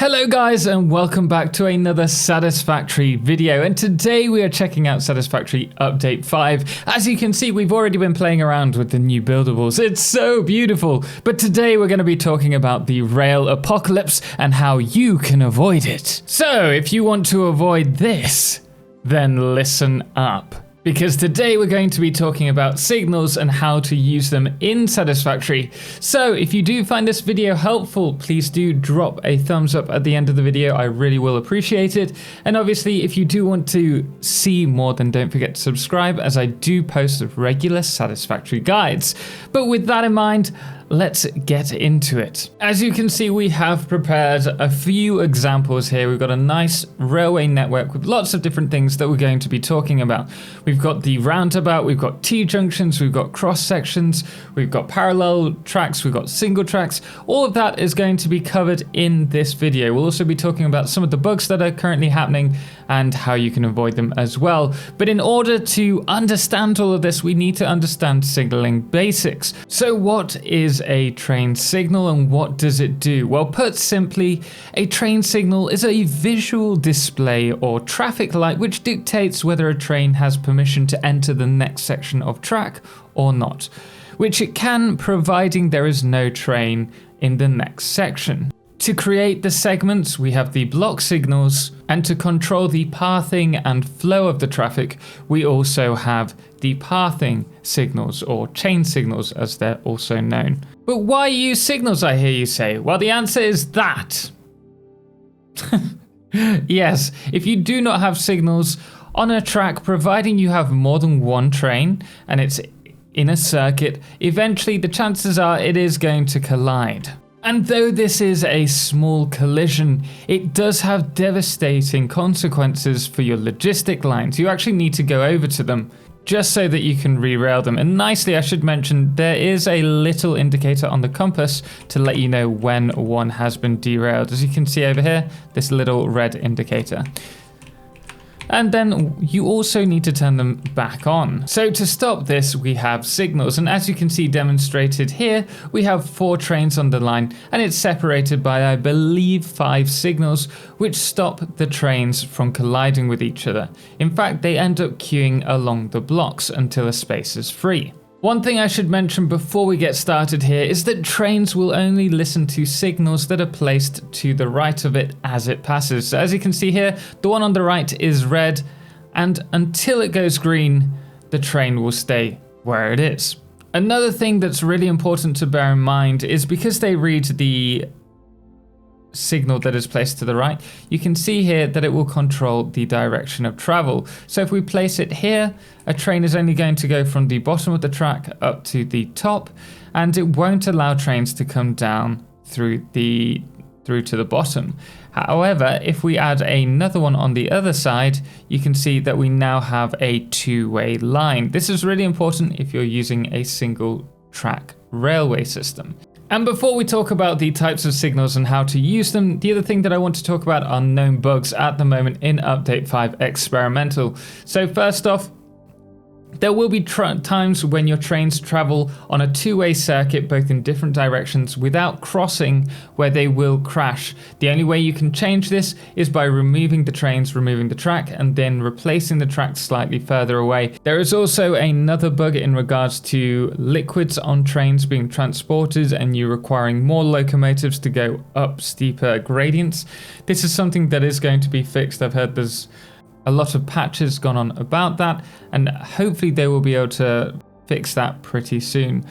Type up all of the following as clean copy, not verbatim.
Hello guys and welcome back to another Satisfactory video, and today we are checking out Satisfactory Update 5. As you can see, we've already been playing around with the new buildables. It's so beautiful, but today we're going to be talking about the rail apocalypse and how you can avoid it. So if you want to avoid this, then listen up. Because today we're going to be talking about signals and how to use them in Satisfactory. So if you do find this video helpful, please do drop a thumbs up at the end of the video. I really will appreciate it. And obviously, if you do want to see more, then don't forget to subscribe, as I do post regular Satisfactory guides. But with that in mind, let's get into it. As you can see, we have prepared a few examples here. We've got a nice railway network with lots of different things that we're going to be talking about. We've got the roundabout, we've got T-junctions, we've got cross sections, we've got parallel tracks, we've got single tracks. All of that is going to be covered in this video. We'll also be talking about some of the bugs that are currently happening and how you can avoid them as well. But in order to understand all of this, we need to understand signaling basics. So what is a train signal and what does it do? Well, put simply, a train signal is a visual display or traffic light which dictates whether a train has permission to enter the next section of track or not, which it can, providing there is no train in the next section. To create the segments, we have the block signals, and to control the pathing and flow of the traffic, we also have the pathing signals, or chain signals as they're also known. But why use signals, I hear you say? Well, the answer is that. Yes, if you do not have signals on a track, providing you have more than one train and it's in a circuit, eventually the chances are it is going to collide. And though this is a small collision, it does have devastating consequences for your logistic lines. You actually need to go over to them just so that you can re-rail them. And nicely, I should mention, there is a little indicator on the compass to let you know when one has been derailed. As you can see over here, this little red indicator. And then you also need to turn them back on. So to stop this, we have signals. And as you can see demonstrated here, we have 4 trains on the line, and it's separated by, I believe, 5 signals, which stop the trains from colliding with each other. In fact, they end up queuing along the blocks until a space is free. One thing I should mention before we get started here is that trains will only listen to signals that are placed to the right of it as it passes. So as you can see here, the one on the right is red, and until it goes green, the train will stay where it is. Another thing that's really important to bear in mind is because they read the signal that is placed to the right, you can see here that it will control the direction of travel. So if we place it here, a train is only going to go from the bottom of the track up to the top, and it won't allow trains to come down through to the bottom. However, if we add another one on the other side, you can see that we now have a two-way line. This is really important if you're using a single track railway system. And before we talk about the types of signals and how to use them, the other thing that I want to talk about are known bugs at the moment in Update 5 Experimental. So first off, there will be times when your trains travel on a two-way circuit, both in different directions, without crossing, where they will crash. The only way you can change this is by removing the trains, removing the track, and then replacing the track slightly further away. There is also another bug in regards to liquids on trains being transported and you requiring more locomotives to go up steeper gradients. This is something that is going to be fixed. I've heard there's a lot of patches gone on about that, and hopefully they will be able to fix that pretty soon.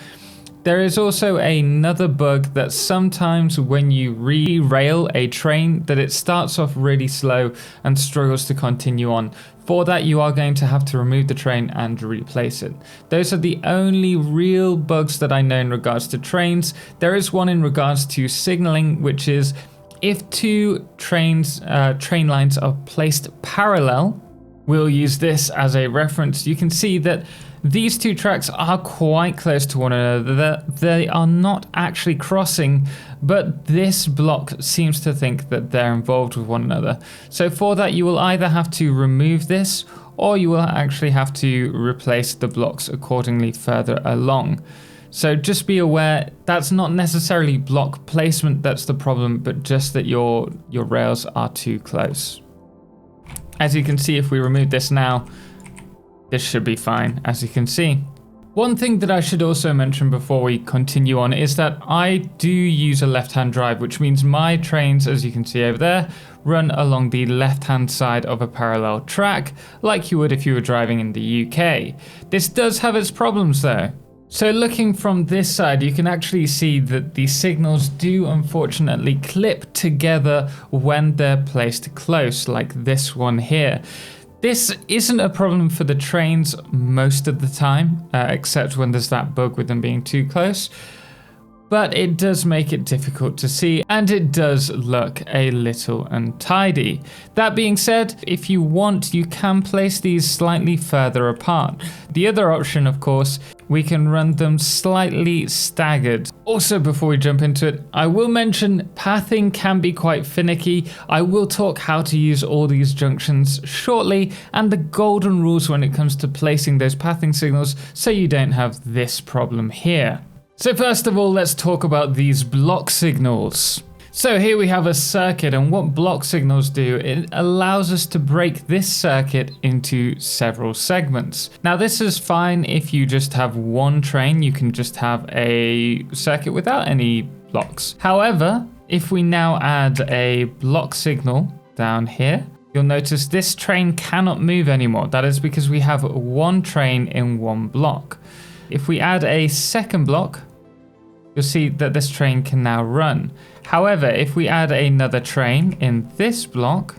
There is also another bug that sometimes when you re-rail a train, that it starts off really slow and struggles to continue on. For that, you are going to have to remove the train and replace it. Those are the only real bugs that I know in regards to trains. There is one in regards to signaling, which is if two train lines are placed parallel. We'll use this as a reference. You can see that these two tracks are quite close to one another. They are not actually crossing, but this block seems to think that they're involved with one another. So for that, you will either have to remove this, or you will actually have to replace the blocks accordingly further along. So just be aware, that's not necessarily block placement that's the problem, but just that your rails are too close. As you can see, if we remove this now, this should be fine, as you can see. One thing that I should also mention before we continue on is that I do use a left-hand drive, which means my trains, as you can see over there, run along the left-hand side of a parallel track, like you would if you were driving in the UK. This does have its problems though. So looking from this side, you can actually see that the signals do unfortunately clip together when they're placed close, like this one here. This isn't a problem for the trains most of the time, except when there's that bug with them being too close. But it does make it difficult to see, and it does look a little untidy. That being said, if you want, you can place these slightly further apart. The other option, of course, we can run them slightly staggered. Also, before we jump into it, I will mention pathing can be quite finicky. I will talk how to use all these junctions shortly, and the golden rules when it comes to placing those pathing signals, so you don't have this problem here. So first of all, let's talk about these block signals. So here we have a circuit, and what block signals do, it allows us to break this circuit into several segments. Now this is fine if you just have one train, you can just have a circuit without any blocks. However, if we now add a block signal down here, you'll notice this train cannot move anymore. That is because we have one train in one block. If we add a second block, you'll see that this train can now run. However, if we add another train in this block,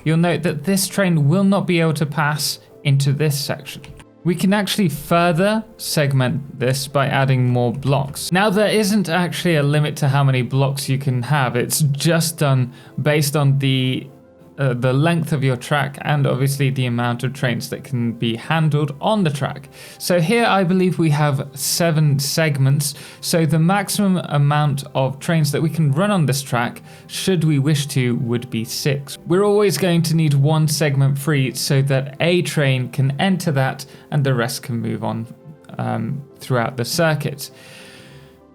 you'll note that this train will not be able to pass into this section. We can actually further segment this by adding more blocks. Now, there isn't actually a limit to how many blocks you can have. It's just done based on the length of your track and obviously the amount of trains that can be handled on the track. So here I believe we have 7 segments, so the maximum amount of trains that we can run on this track, should we wish to, would be 6. We're always going to need one segment free so that a train can enter that and the rest can move on throughout the circuit.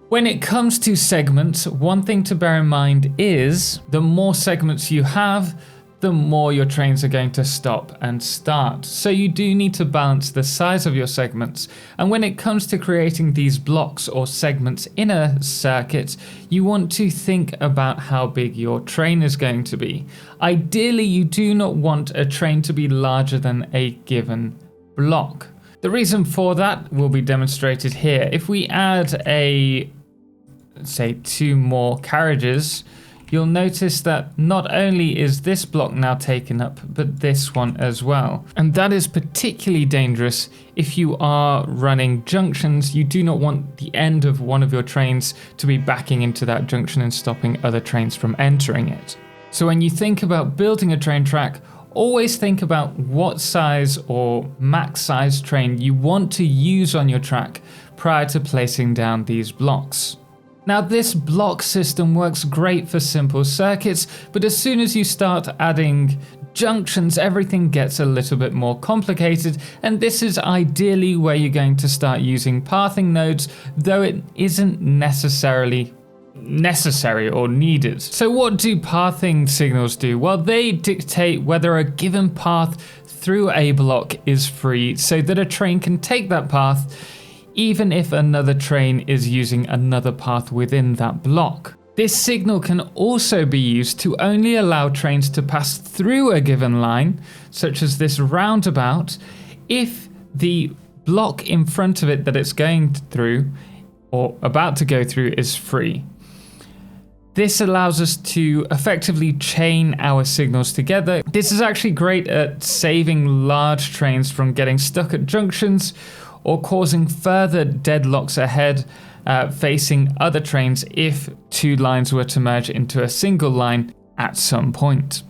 When it comes to segments, one thing to bear in mind is the more segments you have, the more your trains are going to stop and start. So you do need to balance the size of your segments. And when it comes to creating these blocks or segments in a circuit, you want to think about how big your train is going to be. Ideally, you do not want a train to be larger than a given block. The reason for that will be demonstrated here. If we add say 2 more carriages, you'll notice that not only is this block now taken up, but this one as well. And that is particularly dangerous if you are running junctions. You do not want the end of one of your trains to be backing into that junction and stopping other trains from entering it. So when you think about building a train track, always think about what size or max size train you want to use on your track prior to placing down these blocks. Now, this block system works great for simple circuits, but as soon as you start adding junctions, everything gets a little bit more complicated, and this is ideally where you're going to start using pathing nodes, though it isn't necessarily necessary or needed. So what do pathing signals do? Well, they dictate whether a given path through a block is free so that a train can take that path even if another train is using another path within that block. This signal can also be used to only allow trains to pass through a given line, such as this roundabout, if the block in front of it that it's going through or about to go through is free. This allows us to effectively chain our signals together. This is actually great at saving large trains from getting stuck at junctions or causing further deadlocks ahead facing other trains if 2 lines were to merge into a single line at some point.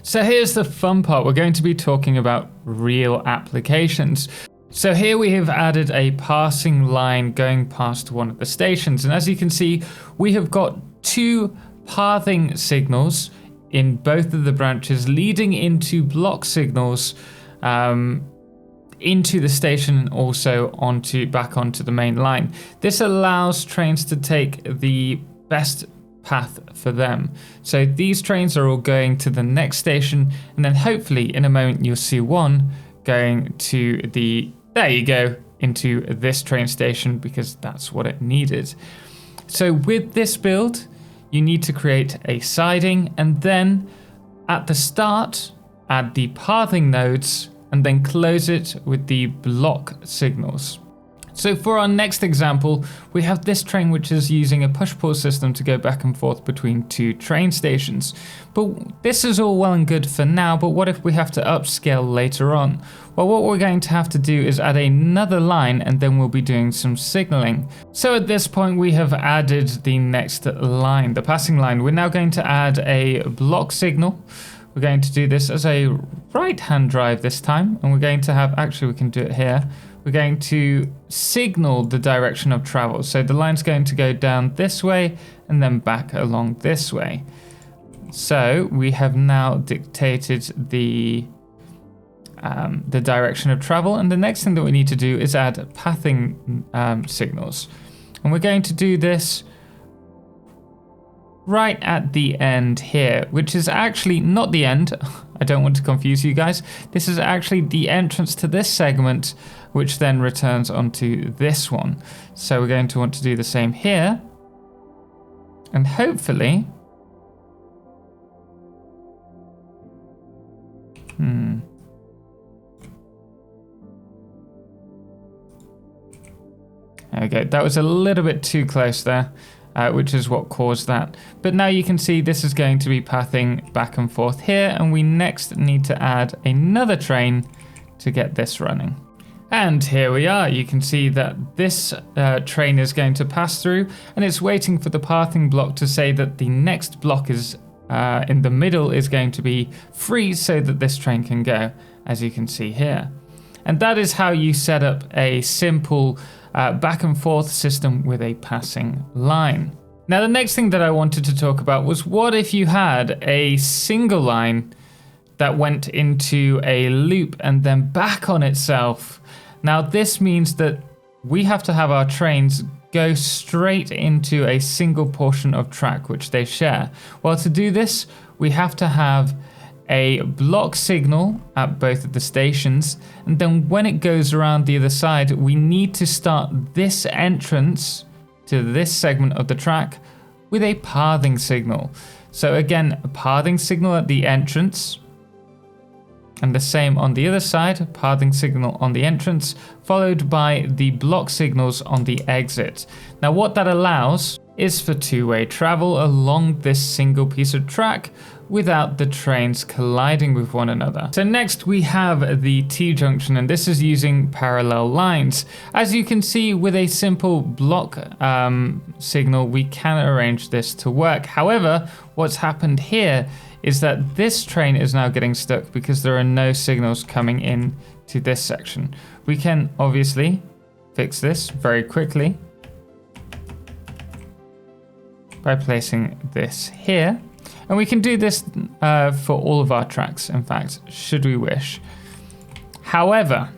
So here's the fun part. We're going to be talking about real applications. So here we have added a passing line going past one of the stations, and as you can see, we have got 2 pathing signals in both of the branches leading into block signals into the station and also back onto the main line. This allows trains to take the best path for them. So these trains are all going to the next station, and then hopefully in a moment you'll see one going to there you go, into this train station, because that's what it needed. So with this build, you need to create a siding, and then at the start, add the pathing nodes, and then close it with the block signals. So for our next example, we have this train which is using a push-pull system to go back and forth between two train stations. But this is all well and good for now, but what if we have to upscale later on? Well, what we're going to have to do is add another line, and then we'll be doing some signaling. So at this point, we have added the next line, the passing line. We're now going to add a block signal. We're going to do this as a right-hand drive this time, and we're going to have, actually we can do it here. We're going to signal the direction of travel. So the line's going to go down this way and then back along this way. So we have now dictated the direction of travel, and the next thing that we need to do is add pathing signals. And we're going to do this right at the end here, which is actually not the end. I don't want to confuse you guys. This is actually the entrance to this segment, which then returns onto this one. So we're going to want to do the same here. And hopefully... There we go. That was a little bit too close there. Which is what caused that. But now you can see this is going to be pathing back and forth here, and we next need to add another train to get this running. And here we are. You can see that this train is going to pass through, and it's waiting for the pathing block to say that the next block is in the middle is going to be free, so that this train can go, as you can see here. And that is how you set up a simple back and forth system with a passing line. Now, the next thing that I wanted to talk about was, what if you had a single line that went into a loop and then back on itself? Now, this means that we have to have our trains go straight into a single portion of track which they share. Well, to do this, we have to have a block signal at both of the stations, and then when it goes around the other side, we need to start this entrance to this segment of the track with a pathing signal. So again, a pathing signal at the entrance, and the same on the other side, pathing signal on the entrance, followed by the block signals on the exit. Now what that allows is for two-way travel along this single piece of track without the trains colliding with one another. So next we have the T-junction, and this is using parallel lines. As you can see, with a simple block signal, we can arrange this to work. However, what's happened here is that this train is now getting stuck because there are no signals coming in to this section. We can obviously fix this very quickly by placing this here. And we can do this for all of our tracks, in fact, should we wish. However,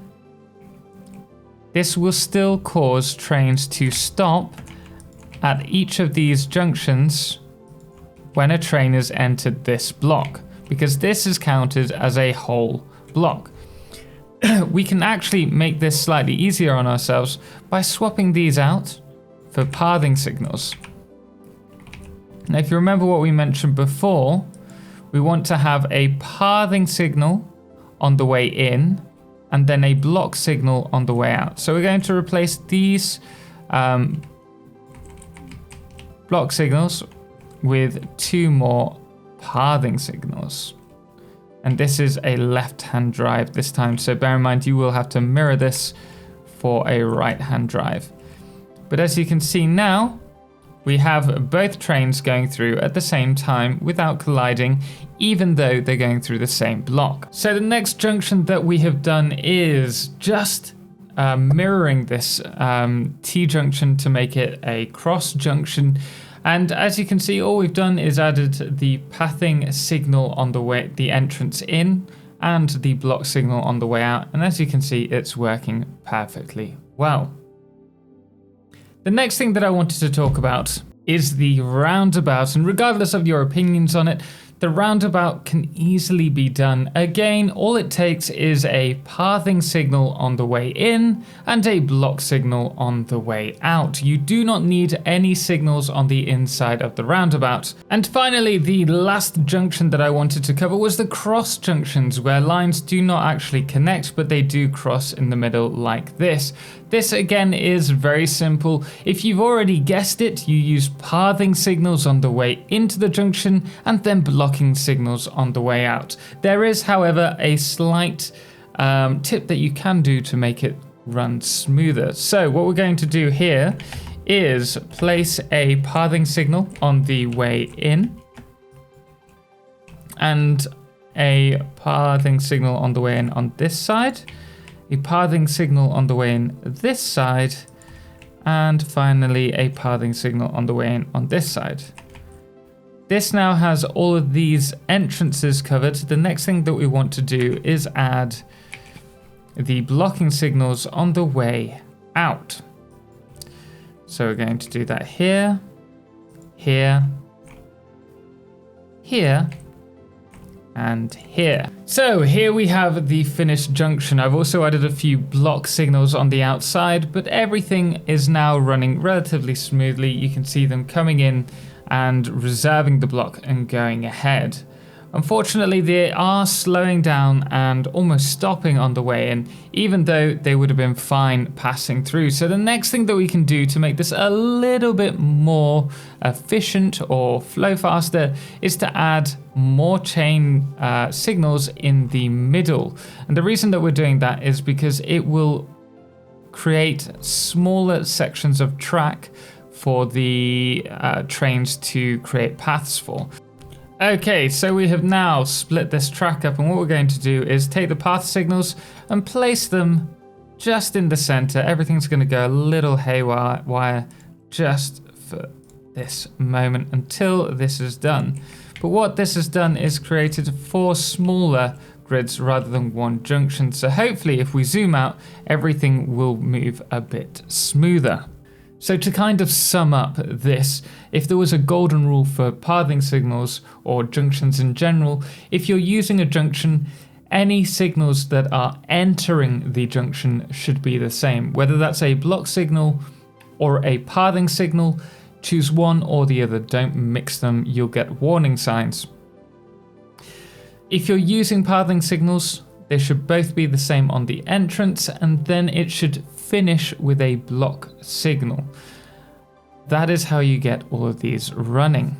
this will still cause trains to stop at each of these junctions when a train has entered this block, because this is counted as a whole block. We can actually make this slightly easier on ourselves by swapping these out for pathing signals. Now, if you remember what we mentioned before, we want to have a pathing signal on the way in and then a block signal on the way out. So we're going to replace these block signals with two more pathing signals. And this is a left-hand drive this time, so bear in mind you will have to mirror this for a right-hand drive. But as you can see now, we have both trains going through at the same time without colliding, even though they're going through the same block. So the next junction that we have done is just mirroring this T-junction to make it a cross junction. And as you can see, all we've done is added the pathing signal on the way, the entrance in, and the block signal on the way out. And as you can see, it's working perfectly well. The next thing that I wanted to talk about is the roundabout, and regardless of your opinions on it, the roundabout can easily be done. Again, all it takes is a pathing signal on the way in and a block signal on the way out. You do not need any signals on the inside of the roundabout. And finally, the last junction that I wanted to cover was the cross junctions, where lines do not actually connect, but they do cross in the middle like this. This again is very simple. If you've already guessed it, you use pathing signals on the way into the junction and then blocking signals on the way out. There is, however, a slight tip that you can do to make it run smoother. So what we're going to do here is place a pathing signal on the way in and a pathing signal on the way in on this side, a pathing signal on the way in this side, and finally a pathing signal on the way in on this side. This now has all of these entrances covered. The next thing that we want to do is add the blocking signals on the way out. So we're going to do that here, here, here, and here. So here we have the finished junction. I've also added a few block signals on the outside, but everything is now running relatively smoothly. You can see them coming in and reserving the block and going ahead. Unfortunately, they are slowing down and almost stopping on the way in, even though they would have been fine passing through. So the next thing that we can do to make this a little bit more efficient or flow faster is to add more chain signals in the middle. And the reason that we're doing that is because it will create smaller sections of track for the trains to create paths for. Okay, so we have now split this track up, and what we're going to do is take the path signals and place them just in the center. Everything's going to go a little haywire just for this moment until this is done. But what this has done is created 4 smaller grids rather than one junction. So hopefully if we zoom out, everything will move a bit smoother. So to kind of sum up this, if there was a golden rule for pathing signals or junctions in general, if you're using a junction, any signals that are entering the junction should be the same. Whether that's a block signal or a pathing signal, choose one or the other. Don't mix them, you'll get warning signs. If you're using pathing signals, they should both be the same on the entrance, and then it should finish with a block signal. That is how you get all of these running.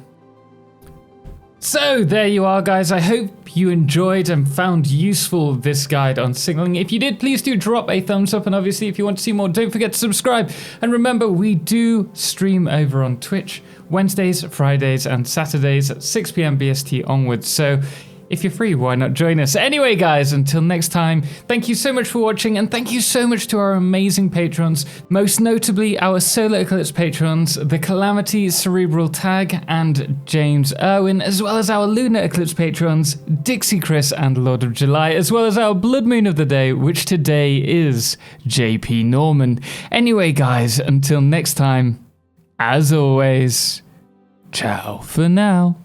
So there you are, guys. I hope you enjoyed and found useful this guide on signaling. If you did, please do drop a thumbs up, and obviously if you want to see more, don't forget to subscribe. And remember, we do stream over on Twitch Wednesdays, Fridays and Saturdays at 6 PM BST onwards. So if you're free, why not join us? Anyway, guys, until next time, thank you so much for watching, and thank you so much to our amazing patrons, most notably our Solar Eclipse patrons, the Calamity, Cerebral Tag, and James Irwin, as well as our Lunar Eclipse patrons, Dixie Chris and Lord of July, as well as our Blood Moon of the day, which today is JP Norman. Anyway, guys, until next time, as always, ciao for now.